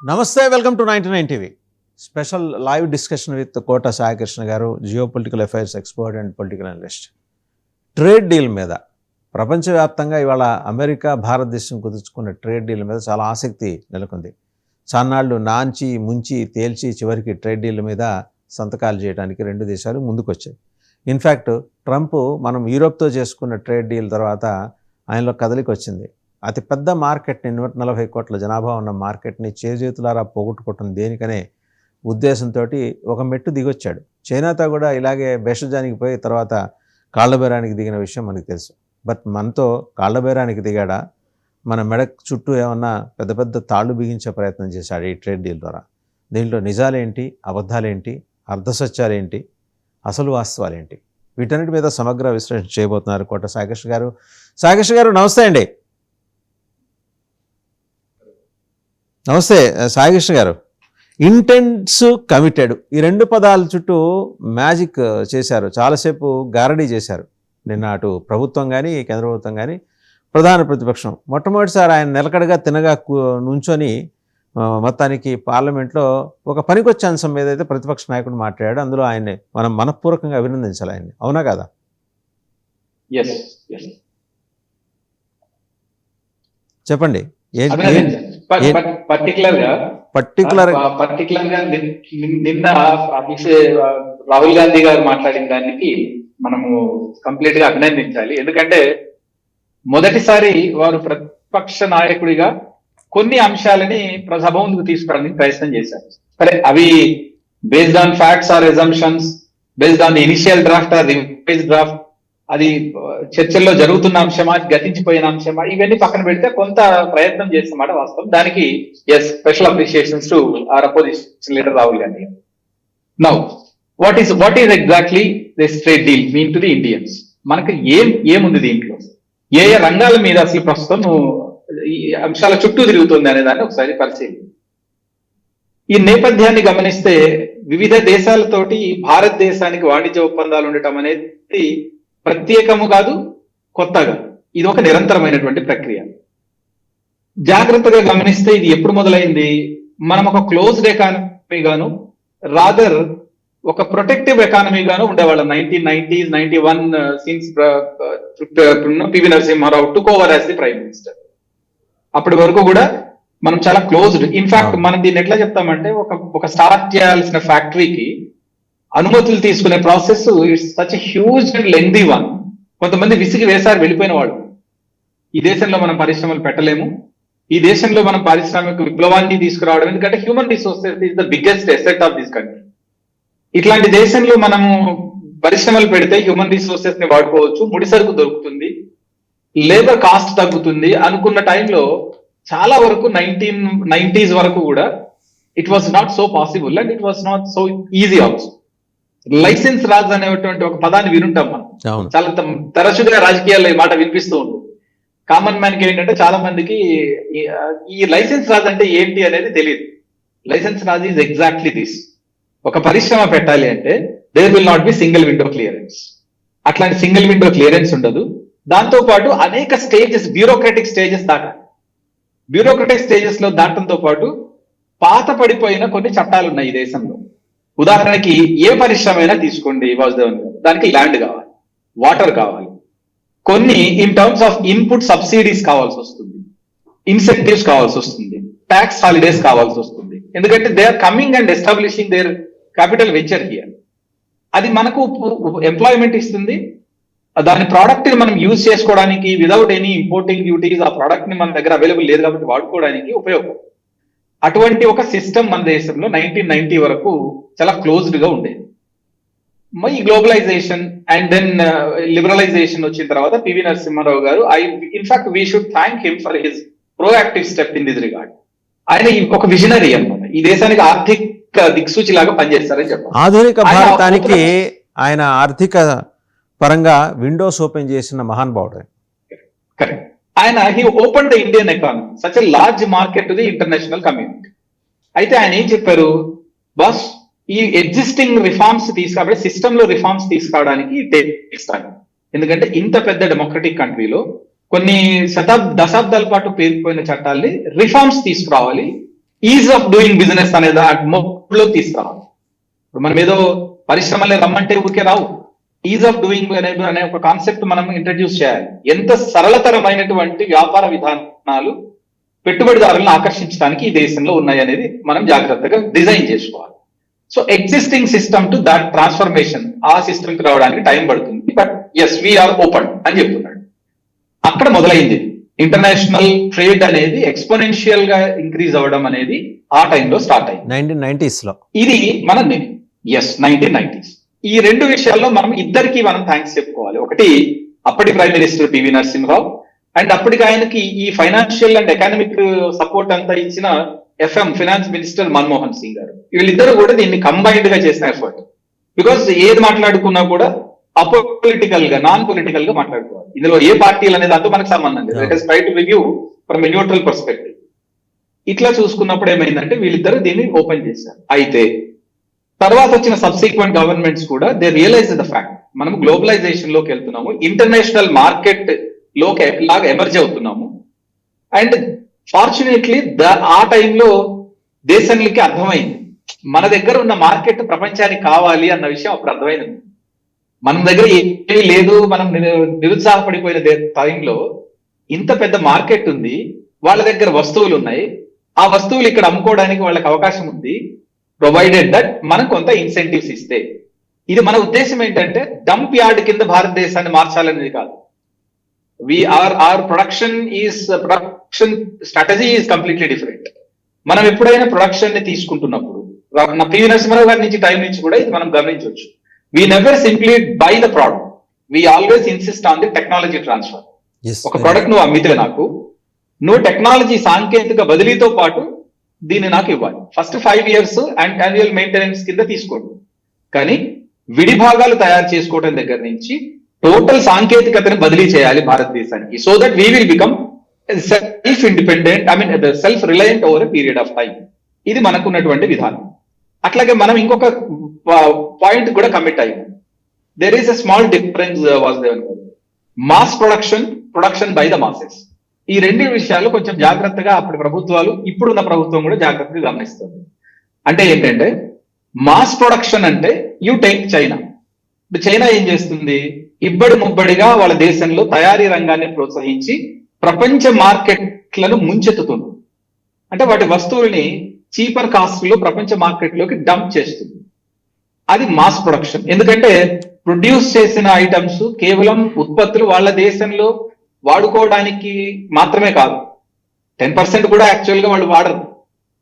నమస్తే, welcome to 99 TV. Special live discussion with Kota Saikrishna garu, geopolitical affairs expert and political analyst. Trade deal మీద ప్రపంచవ్యాప్తంగా ఇవాళ America భారతదేశం కుదుర్చుకున్న ట్రేడ్ డీల్ మీద చాలా ఆసక్తి నెలకొంది. చాన్నాళ్ళు నాంచి ముంచి తేల్చి చివరికి ట్రేడ్ డీల్ మీద సంతకాలు చేయడానికి రెండు దేశాలు ముందుకొచ్చాయి. ఇన్ఫ్యాక్ట్ ట్రంప్ మనం యూరోప్తో చేసుకున్న ట్రేడ్ డీల్ తర్వాత ఆయనలో కదలికి వచ్చింది. అతిపెద్ద మార్కెట్ని 140 కోట్ల జనాభా ఉన్న మార్కెట్ని చేజేతులారా పోగొట్టుకోవటం దేనికనే ఉద్దేశంతో ఒక మెట్టు దిగొచ్చాడు. చైనాతో కూడా ఇలాగే బేషజానికి పోయి తర్వాత కాళ్ళబేరానికి దిగిన విషయం మనకు తెలుసు. బట్ మనతో కాళ్ళబేరానికి దిగాడా, మన మెడ చుట్టూ ఏమన్నా పెద్ద పెద్ద తాళ్ళు బిగించే ప్రయత్నం చేశాడు ఈ ట్రేడ్ డీల్ ద్వారా. దీంట్లో నిజాలేంటి, అబద్ధాలేంటి, అర్ధసత్యాలేంటి, అసలు వాస్తవాలేంటి, వీటన్నిటి మీద సమగ్ర విశ్లేషణ చేయబోతున్నారు కోట సాయికృష్ణ గారు. సాయికృష్ణ గారు నమస్తే అండి. నమస్తే సాయికృష్ణ గారు. ఇంటెన్స్, కమిటెడ్ ఈ రెండు పదాల చుట్టూ మ్యాజిక్ చేశారు, చాలాసేపు గారడీ చేశారు. నిన్న అటు ప్రభుత్వం కానీ కేంద్ర ప్రభుత్వం కానీ ప్రధాన ప్రతిపక్షం మొట్టమొదటిసారి ఆయన నిలకడగా తినగా నుంచొని మొత్తానికి పార్లమెంట్లో ఒక పనికొచ్చే అంశం మీద అయితే ప్రతిపక్ష నాయకుడు మాట్లాడాడు. అందులో ఆయన్ని మనం మనఃపూర్వకంగా అభినందించాలి ఆయన్ని, అవునా కదా? చెప్పండి. పర్టికులర్ గా నిన్న రాహుల్ గాంధీ గారు మాట్లాడిన దానికి మనము కంప్లీట్ గా అభినందించాలి. ఎందుకంటే మొదటిసారి వారు ప్రతిపక్ష నాయకుడిగా కొన్ని అంశాలని సభ ముందుకు తీసుకురావడానికి ప్రయత్నం చేశారు. సరే, అవి based on facts or assumptions, based on initial draft or revise draft, అది చర్చల్లో జరుగుతున్న అంశమా, గతించిపోయిన అంశమా, ఇవన్నీ పక్కన పెడితే కొంత ప్రయత్నం చేస్తామాట వాస్తవం. దానికి special appreciations to our opposition leader Rahul Gandhi. Now what is exactly this trade deal mean to the Indians? మనకు ఏముంది దీంట్లో, ఏ రంగాల మీద అసలు ప్రస్తుతం ఈ అంశాల చుట్టూ తిరుగుతుంది అనే దాన్ని ఒకసారి పరిశీలి. ఈ నేపథ్యాన్ని గమనిస్తే వివిధ దేశాలతోటి భారతదేశానికి వాణిజ్య ఒప్పందాలు ఉండటం అనేది ప్రత్యేకము కాదు, కొత్తగా, ఇది ఒక నిరంతరమైనటువంటి ప్రక్రియ. జాగ్రత్తగా గమనిస్తే ఇది ఎప్పుడు మొదలైంది? మనం ఒక క్లోజ్డ్ ఎకానమీ గాను, రాదర్ ఒక ప్రొటెక్టివ్ ఎకానమీ గాను ఉండేవాళ్ళం. 1990s, 91 since PV Narasimha Rao took over as the prime minister. అప్పటి వరకు కూడా మనం చాలా క్లోజ్డ్. ఇన్ఫాక్ట్ మనం దీన్ని ఎట్లా చెప్తామంటే, ఒక స్టార్ట్ చేయాల్సిన ఫ్యాక్టరీకి అనుమతులు తీసుకునే process it's such huge and lengthy one. కొంతమంది విసిగి వేసారి వెళ్ళిపోయిన వాళ్ళు, ఈ దేశంలో మనం పరిశ్రమలు పెట్టలేము, ఈ దేశంలో మనం పారిశ్రామిక విప్లవాన్ని తీసుకురావడం, ఎందుకంటే human resources is the biggest asset of this country. ఇట్లాంటి దేశంలో మనము పరిశ్రమలు పెడితే హ్యూమన్ రిసోర్సెస్ ని వాడుకోవచ్చు, ముడిసరుకు దొరుకుతుంది, లేబర్ కాస్ట్ తగ్గుతుంది అనుకున్న టైంలో చాలా వరకు 1990s వరకు కూడా it was not so possible and it was not so easy also. Licence Raj అనేటువంటి ఒక పదాన్ని వినుంటాం మనం, చాలా తరచుగా రాజకీయాల్లో ఈ మాట వినిపిస్తూ ఉంటుంది. కామన్ మ్యాన్ కి ఏంటంటే చాలా మందికి ఈ లైసెన్స్ రాజ్ అంటే ఏంటి అనేది తెలియదు. Licence Raj is exactly this. ఒక పరిశ్రమ పెట్టాలి అంటే there will not be single window clearance. అట్లాంటి సింగిల్ విండో క్లియరెన్స్ ఉండదు. దాంతో పాటు అనేక స్టేజెస్, బ్యూరోక్రటిక్ స్టేజెస్ దాటాలి. బ్యూరోక్రటిక్ స్టేజెస్ లో దాటంతో పాటు పాత పడిపోయిన కొన్ని చట్టాలు ఉన్నాయి ఈ దేశంలో. ఉదాహరణకి ఏ పరిశ్రమ అయినా తీసుకోండి వాసుదేవన్ గారు, దానికి ల్యాండ్ కావాలి, వాటర్ కావాలి, కొన్ని in terms of input subsidies కావాల్సి వస్తుంది, ఇన్సెంటివ్స్ కావాల్సి వస్తుంది, ట్యాక్స్ హాలిడేస్ కావాల్సి వస్తుంది. ఎందుకంటే they are coming and establishing their capital venture here. అది మనకు ఎంప్లాయ్మెంట్ ఇస్తుంది. దాని ప్రోడక్ట్ ని మనం యూజ్ చేసుకోవడానికి విదౌట్ ఎనీ ఇంపోర్టింగ్ డ్యూటీస్ ఆ ప్రోడక్ట్ ని మన దగ్గర అవైలబుల్ లేదు కాబట్టి వాడుకోవడానికి ఉపయోగం. అటువంటి ఒక సిస్టమ్ మన దేశంలో 1990 వరకు చాలా క్లోజ్డ్ గా ఉండేది. ఈ గ్లోబలైజేషన్ అండ్ దెన్ లిబరలైజేషన్ వచ్చిన తర్వాత పివి నరసింహారావు గారు, in fact we should thank him for his proactive step in this regard. ఆయన ఒక విజనరీ అన్నమాట. ఈ దేశానికి ఆర్థిక దిక్సూచి లాగా పనిచేస్తారని చెప్పారు. ఆధునిక భారతానికి ఆయన ఆర్థిక పరంగా విండోస్ ఓపెన్ చేసిన మహానుభావుడు. కరెక్ట్. ఆయన he open the Indian economy, such a large market to the international community. అయితే ఆయన ఏం చెప్పారు, బాస్ ఈ ఎగ్జిస్టింగ్ రిఫార్మ్స్ తీసుకురాబట్టి సిస్టమ్ లో రిఫార్మ్స్ తీసుకురావడానికి టేక్స్తాను. ఎందుకంటే ఇంత పెద్ద డెమోక్రటిక్ కంట్రీలో కొన్ని దశాబ్దాల పాటు పేరుకుపోయిన చట్టాల్ని రిఫార్మ్స్ తీసుకురావాలి, ఈజ్ ఆఫ్ డూయింగ్ బిజినెస్ అనేది మోడ్లో తీసుకురావాలి. ఇప్పుడు మనం ఏదో పరిశ్రమల్ని రమ్మంటే ఊరికే రావు. ఈజ్ ఆఫ్ డూయింగ్ అనే ఒక కాన్సెప్ట్ మనం ఇంట్రడ్యూస్ చేయాలి. ఎంత సరళతరమైనటువంటి వ్యాపార విధానాలు పెట్టుబడిదారులను ఆకర్షించడానికి ఈ దేశంలో ఉన్నాయి అనేది మనం జాగ్రత్తగా డిజైన్ చేసుకోవాలి. So existing system to that transformation, ఆ సిస్టమ్ కి రావడానికి టైం పడుతుంది. బట్ ఎస్ వీఆర్ ఓపెన్ అని చెప్తున్నాడు. అక్కడ మొదలైంది ఇంటర్నేషనల్ ట్రేడ్ అనేది ఎక్స్పోనెన్షియల్ గా ఇంక్రీజ్ అవ్వడం అనేది ఆ టైంలో స్టార్ట్ అయింది 1990s లో. ఇది మన 1990s. ఈ రెండు విషయాల్లో మనం ఇద్దరికి మనం థ్యాంక్స్ చెప్పుకోవాలి. ఒకటి అప్పటి prime minister PV Narasimharao, and అప్పటికి ఆయనకి ఈ ఫైనాన్షియల్ అండ్ ఎకనామిక్ సపోర్ట్ అంతా ఇచ్చిన FM finance minister Manmohan Singh garu. వీళ్ళిద్దరు కూడా దీన్ని కంబైన్డ్ గా చేసిన ఎఫర్ట్. బికాస్ ఏది మాట్లాడుకున్నా కూడా అపొలిటికల్ గా, నాన్ పొలిటికల్ గా మాట్లాడుకోవాలి. ఇందులో ఏ పార్టీలు అనేది అంతా మనకు సంబంధం లేదు. Let us try to review from a neutral perspective. ఇట్లా చూసుకున్నప్పుడు ఏమైందంటే వీళ్ళిద్దరు దీన్ని ఓపెన్ చేశారు. అయితే తర్వాత వచ్చిన సబ్సిక్వెంట్ గవర్నమెంట్స్ కూడా దే రియలైజ్ ద ఫ్యాక్ట్, మనం గ్లోబలైజేషన్ లోకి వెళ్తున్నాము, ఇంటర్నేషనల్ మార్కెట్ లోకి లాగా ఎమర్జ్ అవుతున్నాము. అండ్ ఫార్చునేట్లీ ఆ టైంలో దేశానికి అర్థమైంది మన దగ్గర ఉన్న మార్కెట్ ప్రపంచానికి కావాలి అన్న విషయం అప్పుడు అర్థమైంది. మన దగ్గర ఏమీ లేదు, మనం నిరుత్సాహపడిపోయిన టైంలో ఇంత పెద్ద మార్కెట్ ఉంది, వాళ్ళ దగ్గర వస్తువులు ఉన్నాయి, ఆ వస్తువులు ఇక్కడ అమ్ముకోవడానికి వాళ్ళకి అవకాశం ఉంది, ప్రొవైడెడ్ దట్ మనం కొంత ఇన్సెంటివ్స్ ఇస్తే. ఇది మన ఉద్దేశం ఏంటంటే డంప్ యార్డ్ కింద భారతదేశాన్ని మార్చాలనేది కాదు. our production strategy is completely different. మనం ఎప్పుడైనా ప్రొడక్షన్ ని తీసుకుంటున్నప్పుడు నా పివి నరసింహారావు గారి నుంచి టైం నుంచి కూడా ఇది మనం గమనించవచ్చు. We never simply buy the product, we always insist on the technology transfer. ఒక ప్రోడక్ట్ నువ్వు అమ్మితే నువ్వు టెక్నాలజీ సాంకేతిక బదిలీతో పాటు దీన్ని నాకు ఇవ్వాలి. First 5 years and annual maintenance కింద తీసుకోండి. కానీ విడి భాగాలు తయారు చేసుకోవడం దగ్గర నుంచి టోటల్ సాంకేతికతను బదిలీ చేయాలి భారతదేశానికి. So that we will become self independent, self reliant over a period of time. ఇది మనకున్నటువంటి విధానం. అట్లాగే మనం ఇంకొక పాయింట్ కూడా కమిట్ అయ్యింది. There is a small difference Vasudevan garu. Mass production by the masses. ఈ రెండు విషయాలు కొంచెం జాగ్రత్తగా అప్పటి ప్రభుత్వాలు, ఇప్పుడున్న ప్రభుత్వం కూడా జాగ్రత్తగా గమనిస్తుంది. అంటే ఏంటంటే మాస్ ప్రొడక్షన్ అంటే యూ టేక్ చైనా. చైనా ఏం చేస్తుంది, ఇబ్బడి ముబ్బడిగా వాళ్ళ దేశంలో తయారీ రంగాన్ని ప్రోత్సహించి ప్రపంచ మార్కెట్లను ముంచెత్తుతుంది. అంటే వాటి వస్తువుల్ని చీపర్ కాస్ట్ లో ప్రపంచ మార్కెట్ లోకి డంప్ చేస్తుంది. అది మాస్ ప్రొడక్షన్. ఎందుకంటే ప్రొడ్యూస్ చేసిన ఐటమ్స్ కేవలం ఉత్పత్తులు వాళ్ళ దేశంలో వాడుకోవడానికి మాత్రమే కాదు, 10% కూడా యాక్చువల్ గా వాళ్ళు వాడరు,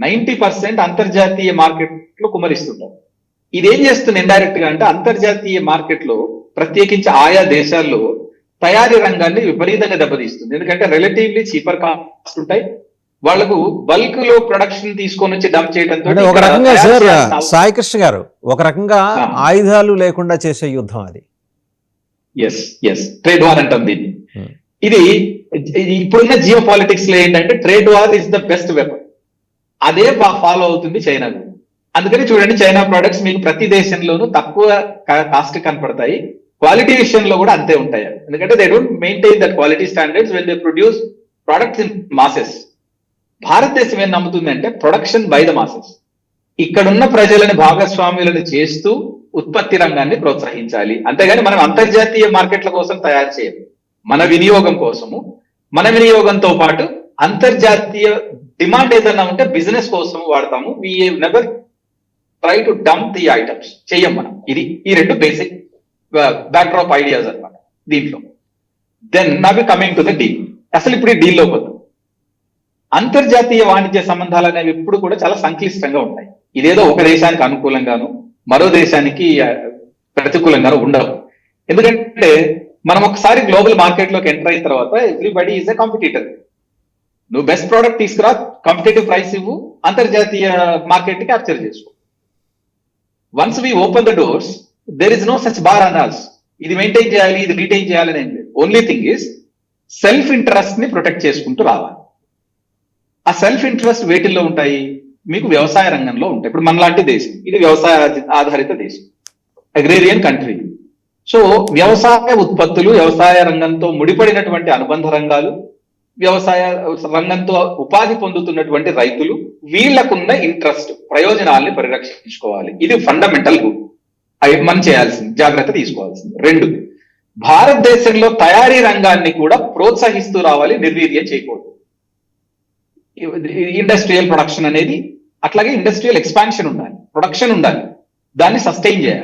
90% అంతర్జాతీయ మార్కెట్ లో కుమరిస్తుంటారు. ఇదేం చేస్తుంది ఇండైరెక్ట్ గా అంటే అంతర్జాతీయ మార్కెట్ లో ప్రత్యేకించి ఆయా దేశాల్లో తయారీ రంగాన్ని విపరీతంగా దెబ్బతీస్తుంది. ఎందుకంటే రిలేటివ్లీ చీపర్ కాస్ట్ ఉంటాయి, వాళ్లకు బల్క్ లో ప్రొడక్షన్ తీసుకొని వచ్చి డంప్ చేయడంతో. ఒక రకంగా సార్ సాయి కృష్ణ గారు, ఒక రకంగా ఆయుధాలు లేకుండా చేసే యుద్ధం అది. ఎస్ ట్రేడ్ వార్ అంటాం దీన్ని. ఇది ఇప్పుడున్న జియో పాలిటిక్స్ లో ఏంటంటే trade war is the best weapon. అదే ఫాలో అవుతుంది చైనా. అందుకని చూడండి, చైనా ప్రొడక్ట్స్ మీకు ప్రతి దేశంలోనూ తక్కువ కాస్ట్ కనపడతాయి, క్వాలిటీ విషయంలో కూడా అంతే ఉంటాయి. ఎందుకంటే they don't maintain that quality standards when they produce products in masses. భారతదేశం ఏం నమ్ముతుందంటే ప్రొడక్షన్ బై ద మాసెస్. ఇక్కడున్న ప్రజలను భాగస్వాములను చేస్తూ ఉత్పత్తి రంగాన్ని ప్రోత్సహించాలి. అంతేగాని మనం అంతర్జాతీయ మార్కెట్ల కోసం తయారు చేయాలి. మన వినియోగం కోసము, మన వినియోగంతో పాటు అంతర్జాతీయ డిమాండ్ ఏదైనా ఉంటే బిజినెస్ కోసం వాడతాము. We never try to dump the items చెయ్యం మనం. ఇది ఈ రెండు బేసిక్ బ్యాక్డ్రాప్ ఐడియాస్ అన్నమాట దీంట్లో. Then now coming to the deal. అసలు ఇప్పుడు ఈ డీల్లోకి వద్దాం. అంతర్జాతీయ వాణిజ్య సంబంధాలు అనేవి ఎప్పుడు కూడా చాలా సంక్లిష్టంగా ఉంటాయి. ఇదేదో ఒక దేశానికి అనుకూలంగాను మరో దేశానికి ప్రతికూలంగాను ఉండవు. ఎందుకంటే మనం ఒకసారి గ్లోబల్ మార్కెట్ లోకి ఎంటర్ అయిన తర్వాత ఎవ్రీబడి ఈజ్ ఎ కాంపిటీటర్. నువ్వు బెస్ట్ ప్రోడక్ట్ తీసుకురా, కాంపిటేటివ్ ప్రైస్ ఇవ్వు, అంతర్జాతీయ మార్కెట్ ని క్యాప్చర్ చేసుకో. Once we open the doors there is no such bar on us. ఇది మెయింటైన్ చేయాలి, ఇది రీటైన్ చేయాలని ఏం లేదు. Only thing is self interest ని ప్రొటెక్ట్ చేసుకుంటూ రావాలి. ఆ సెల్ఫ్ ఇంట్రెస్ట్ వేటిల్లో ఉంటాయి? మీకు వ్యవసాయ రంగంలో ఉంటాయి. ఇప్పుడు మనలాంటి దేశం, ఇది వ్యవసాయ ఆధారిత దేశం, అగ్రేరియన్ కంట్రీ. సో వ్యవసాయ ఉత్పత్తులు, వ్యవసాయ రంగంతో ముడిపడినటువంటి అనుబంధ రంగాలు, వ్యవసాయ రంగంతో ఉపాధి పొందుతున్నటువంటి రైతులు, వీళ్ళకున్న ఇంట్రెస్ట్ ప్రయోజనాల్ని పరిరక్షించుకోవాలి. ఇది ఫండమెంటల్ రూల్. అవి మనం చేయాల్సింది, జాగ్రత్త తీసుకోవాల్సింది. 2, భారతదేశంలో తయారీ రంగాన్ని కూడా ప్రోత్సహిస్తూ రావాలి, నిర్వీర్యం చేయకూడదు. ఇండస్ట్రియల్ ప్రొడక్షన్ అనేది, అట్లాగే ఇండస్ట్రియల్ ఎక్స్పాన్షన్ ఉండాలి, ప్రొడక్షన్ ఉండాలి, దాన్ని సస్టైన్ చేయాలి.